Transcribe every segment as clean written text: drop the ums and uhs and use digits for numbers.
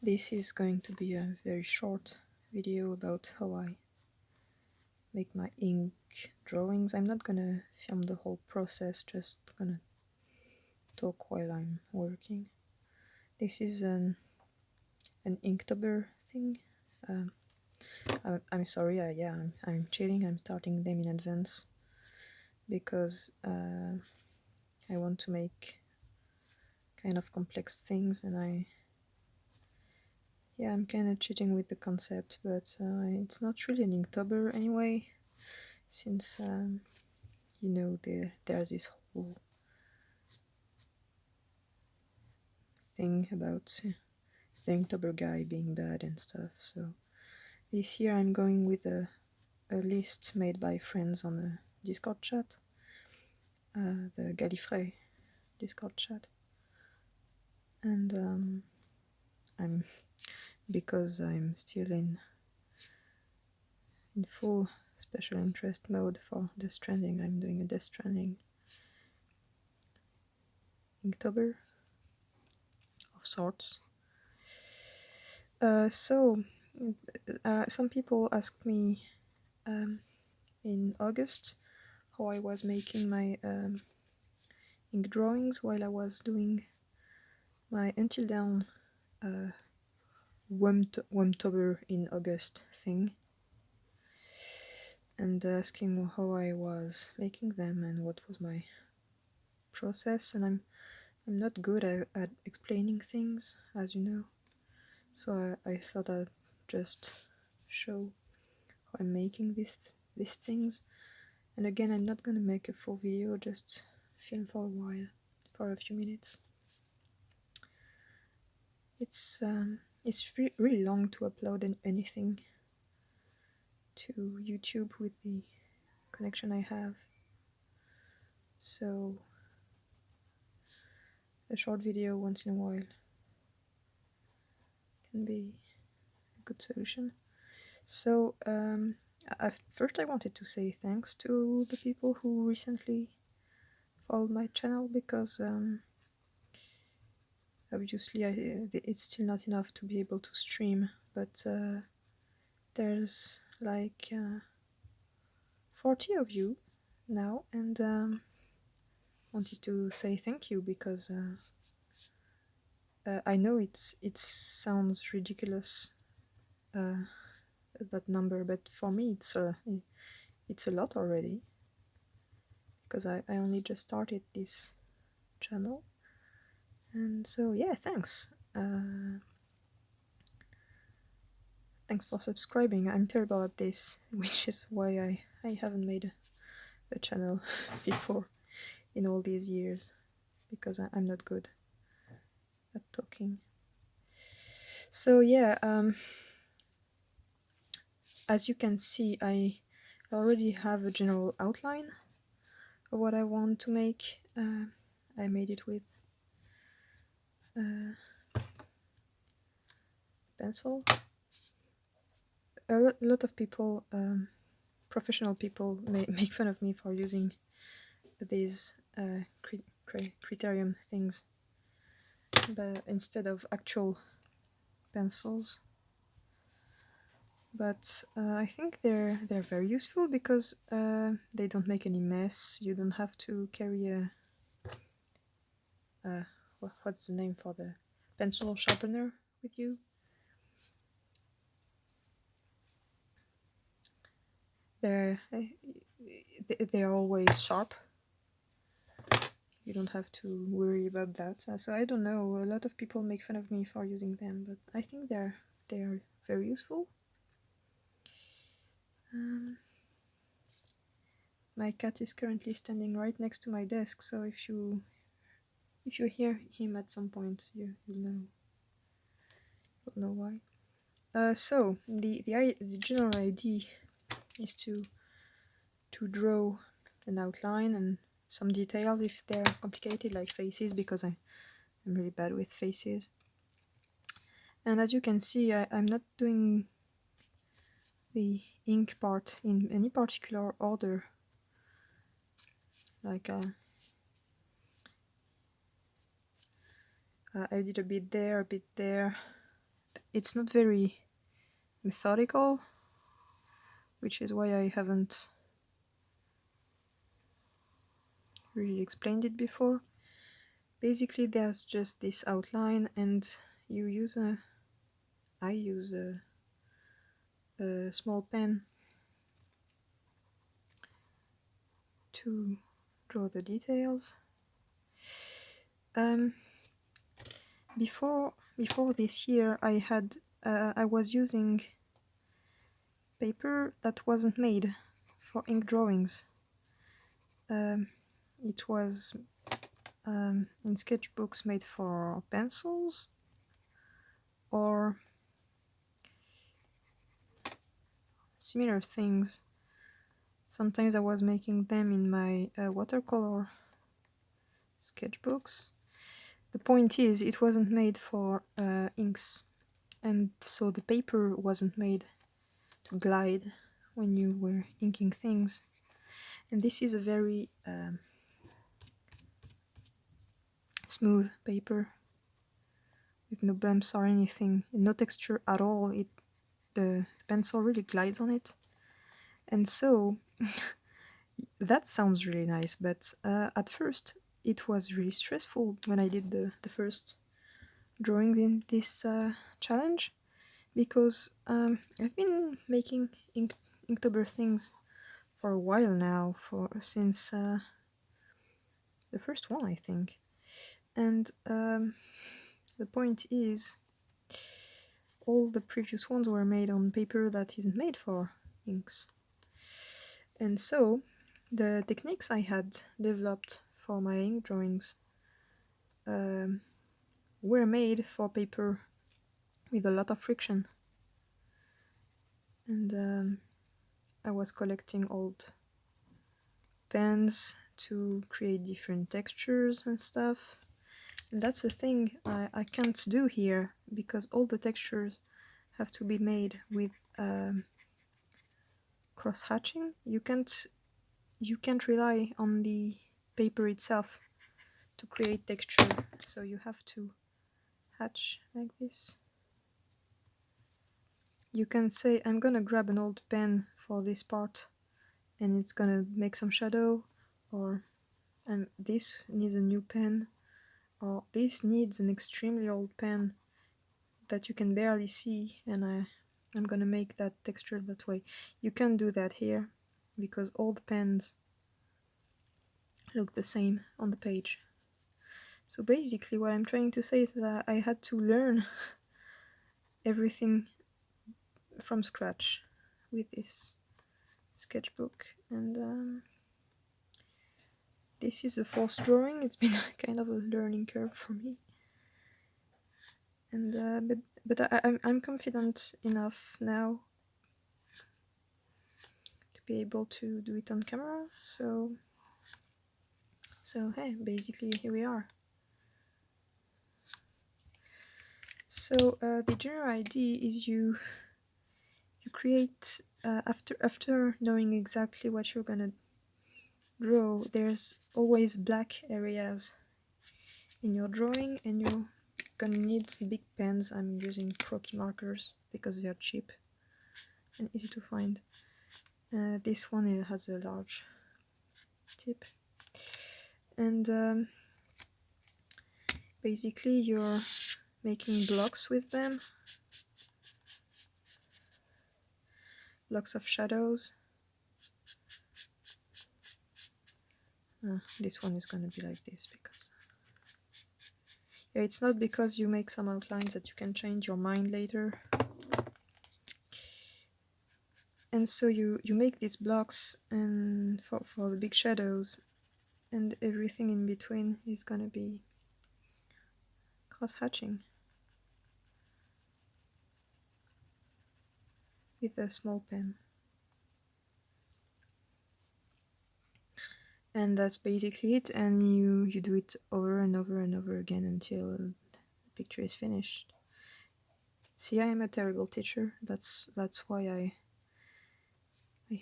This is going to be a very short video about how I make my ink drawings. I'm not gonna film the whole process, just gonna talk while I'm working. This is an Inktober thing. I'm sorry, yeah, I'm cheating. I'm starting them in advance because I want to make kind of complex things, and I'm kind of cheating with the concept, but it's not really an Inktober anyway, since there's this whole thing about the Inktober guy being bad and stuff. So this year I'm going with a list made by friends on a Discord chat, the Gallifrey Discord chat, and because I'm still in full special interest mode for Death Stranding, I'm doing a Death Stranding Inktober of sorts. So some people asked me in August how I was making my ink drawings while I was doing my Until Dawn Inktober in August thing, and asking how I was making them and what was my process. And I'm not good at explaining things, as you know, so I thought I'd just show how I'm making these things. And again, I'm not gonna make a full video, just film for a while, for a few minutes. It's really long to upload anything to YouTube with the connection I have, so a short video once in a while can be a good solution. So first I wanted to say thanks to the people who recently followed my channel, because obviously it's still not enough to be able to stream, but there's like 40 of you now, and wanted to say thank you, because I know it sounds ridiculous, that number, but for me it's a lot already, because I only just started this channel. And so yeah, thanks. Thanks for subscribing. I'm terrible at this, which is why I haven't made a channel before in all these years, because I'm not good at talking. So yeah, as you can see, I already have a general outline of what I want to make. I made it with pencil. A lot of people, professional people, make fun of me for using these criterium things, but instead of actual pencils. But I think they're very useful, because they don't make any mess. You don't have to carry a what's the name for the pencil sharpener with you. They're always sharp. You don't have to worry about that. So I don't know. A lot of people make fun of me for using them, but I think they're very useful. My cat is currently standing right next to my desk, so if you hear him at some point, you'll know why. So the general idea is to draw an outline and some details if they're complicated, like faces, because I'm really bad with faces. And as you can see, I'm not doing the ink part in any particular order. Like I did a bit there, it's not very methodical, which is why I haven't really explained it before. Basically, there's just this outline, and you use I use a small pen to draw the details. Before this year, I was using paper that wasn't made for ink drawings. It was in sketchbooks made for pencils or similar things. Sometimes I was making them in my watercolor sketchbooks. The point is, it wasn't made for inks, and so the paper wasn't made to glide when you were inking things. And this is a very smooth paper with no bumps or anything, no texture at all. The pencil really glides on it. And so that sounds really nice, but at first it was really stressful when I did the first drawings in this challenge, because I've been making Inktober things for a while now, since the first one, I think. And the point is, all the previous ones were made on paper that isn't made for inks. And so the techniques I had developed for my ink drawings were made for paper with a lot of friction. And I was collecting old pens to create different textures and stuff. And that's a thing I can't do here, because all the textures have to be made with cross-hatching. You can't rely on the paper itself to create texture, so you have to hatch like this. You can say, I'm gonna grab an old pen for this part and it's gonna make some shadow, or this needs a new pen, or this needs an extremely old pen that you can barely see, and I'm gonna make that texture that way. You can't do that here, because all the pens look the same on the page. So basically what I'm trying to say is that I had to learn everything from scratch with this sketchbook, and this is the fourth drawing. It's been kind of a learning curve for me, and but I'm confident enough now to be able to do it on camera. So hey, basically here we are. So the general idea is you create after knowing exactly what you're gonna draw. There's always black areas in your drawing, and you're gonna need big pens. I'm using croquis markers because they're cheap and easy to find. This one has a large tip, and basically you're making blocks with them, blocks of shadows. This one is gonna be like this because it's not because you make some outlines that you can change your mind later. And so you make these blocks, and for the big shadows, and everything in between is gonna be cross-hatching with a small pen. And that's basically it, and you do it over and over and over again until the picture is finished. See, I am a terrible teacher. That's why I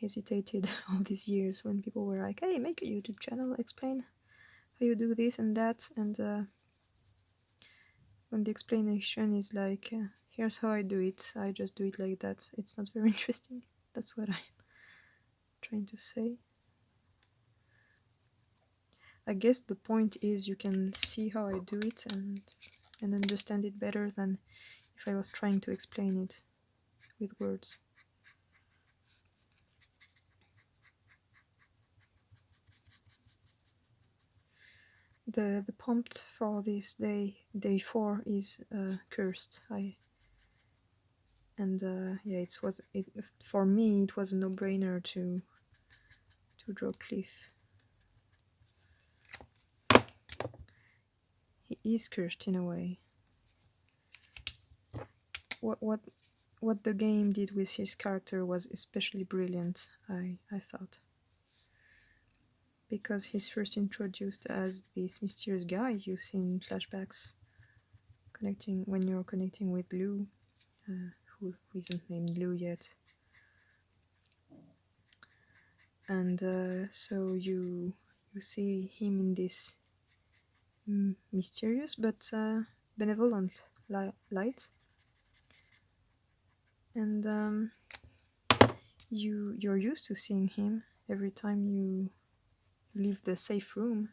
hesitated all these years when people were like, hey, make a YouTube channel, explain how you do this and that, and when the explanation is like, here's how I do it. I just do it like that. It's not very interesting. That's what I'm trying to say. I guess the point is you can see how I do it and understand it better than if I was trying to explain it with words. The prompt for this day 4 is cursed. For me it was a no-brainer to draw Cliff. He is cursed in a way. What the game did with his character was especially brilliant, I thought. Because he's first introduced as this mysterious guy you see in flashbacks when you're connecting with Lou, who isn't named Lou yet. And so you see him in this mysterious but benevolent light. And you're used to seeing him every time you leave the safe room,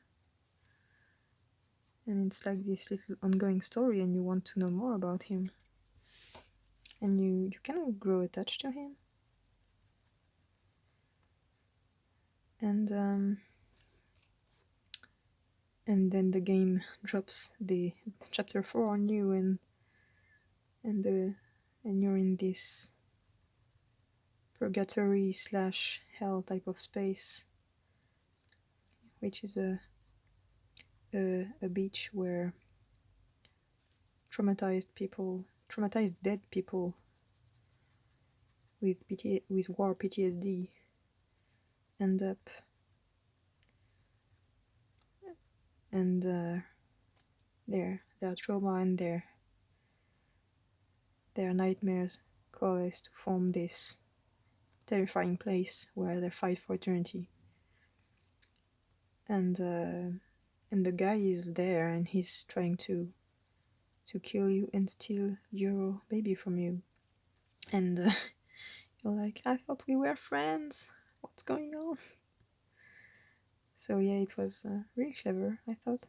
and it's like this little ongoing story and you want to know more about him, and you kind of grow attached to him. And then the game drops the chapter 4 on you, and you're in this purgatory / hell type of space, which is a beach where traumatized dead people with war PTSD end up, and their trauma and their nightmares coalesce to form this terrifying place where they fight for eternity. And the guy is there, and he's trying to kill you and steal your baby from you. And you're like, I thought we were friends. What's going on? So yeah, it was really clever, I thought.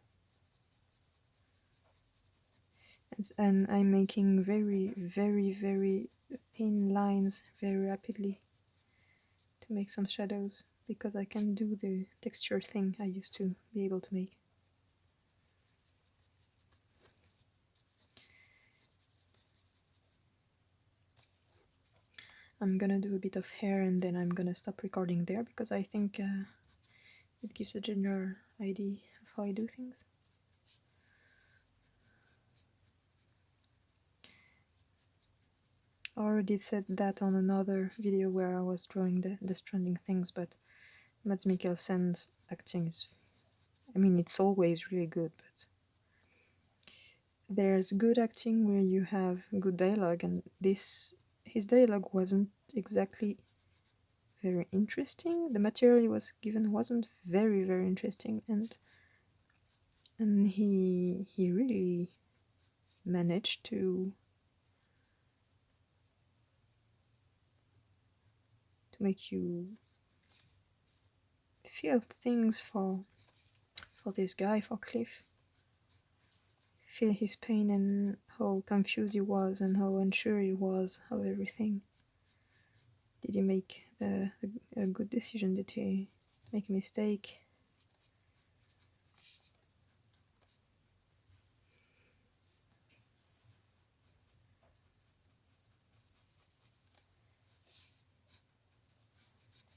And I'm making very, very, very thin lines very rapidly to make some shadows, because I can do the texture thing I used to be able to make. I'm gonna do a bit of hair and then I'm gonna stop recording there, because I think it gives a general idea of how I do things. I already said that on another video where I was drawing the Death Stranding things, but Mads Mikkelsen's acting is, I mean, it's always really good, but there's good acting where you have good dialogue, and his dialogue wasn't exactly very interesting. The material he was given wasn't very, very interesting, and he really managed to make you feel things for this guy, for Cliff. Feel his pain and how confused he was and how unsure he was of everything. Did he make a good decision? Did he make a mistake?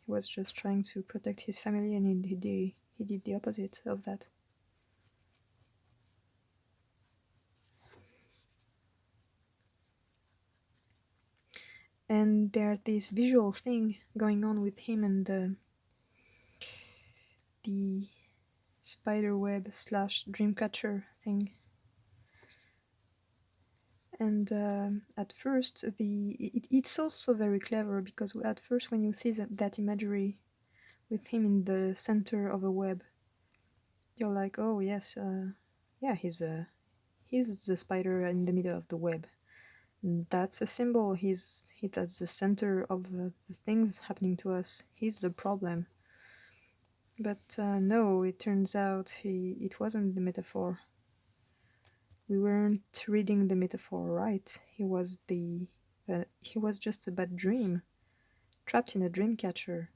He was just trying to protect his family, and he did the opposite of that. And there's this visual thing going on with him and the spiderweb / dreamcatcher thing. And at first, it's also very clever, because at first when you see that imagery with him in the center of a web, you're like, oh yes, yeah, he's the spider in the middle of the web. That's a symbol. That's the center of the things happening to us. He's the problem. But no, it turns out it wasn't the metaphor. We weren't reading the metaphor right. He was just a bad dream, trapped in a dream catcher.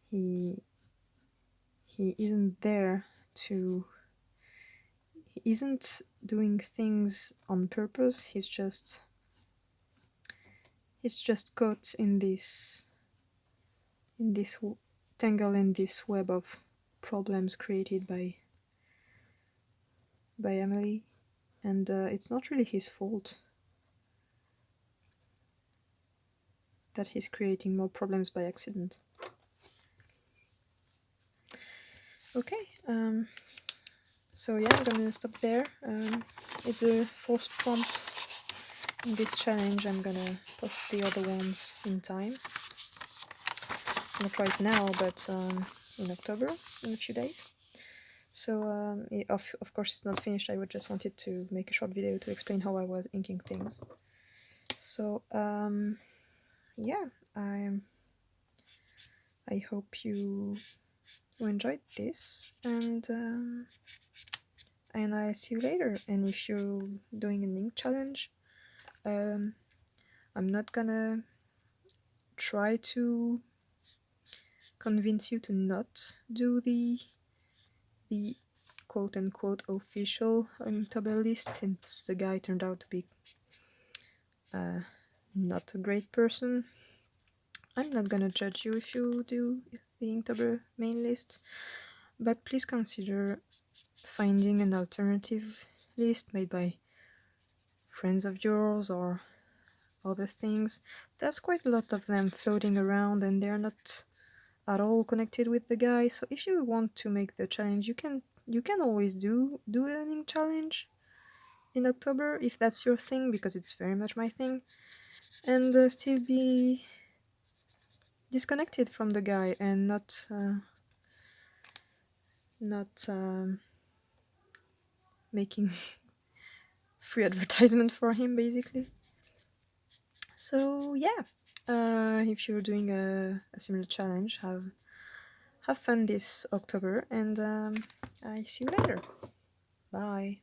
He isn't there to. He isn't doing things on purpose. He's just caught in this tangle in this web of problems created by Emily, and it's not really his fault that he's creating more problems by accident. Okay, so yeah, I'm gonna stop there. It's a forced prompt in this challenge. I'm gonna post the other ones in time. Not right now, but in October, in a few days. So, of course, it's not finished. I just wanted to make a short video to explain how I was inking things. So, yeah, I hope you enjoyed this, and I see you later. And if you're doing an ink challenge, I'm not gonna try to convince you to not do the quote-unquote official Inktober list, since the guy turned out to be not a great person. I'm not gonna judge you if you do the Inktober main list, but please consider finding an alternative list made by friends of yours or other things. There's quite a lot of them floating around, and they're not at all connected with the guy. So if you want to make the challenge, you can always do an ink challenge in October if that's your thing, because it's very much my thing, and still be disconnected from the guy and not making free advertisement for him, basically. So yeah, if you're doing a similar challenge, have fun this October, and I see you later. Bye.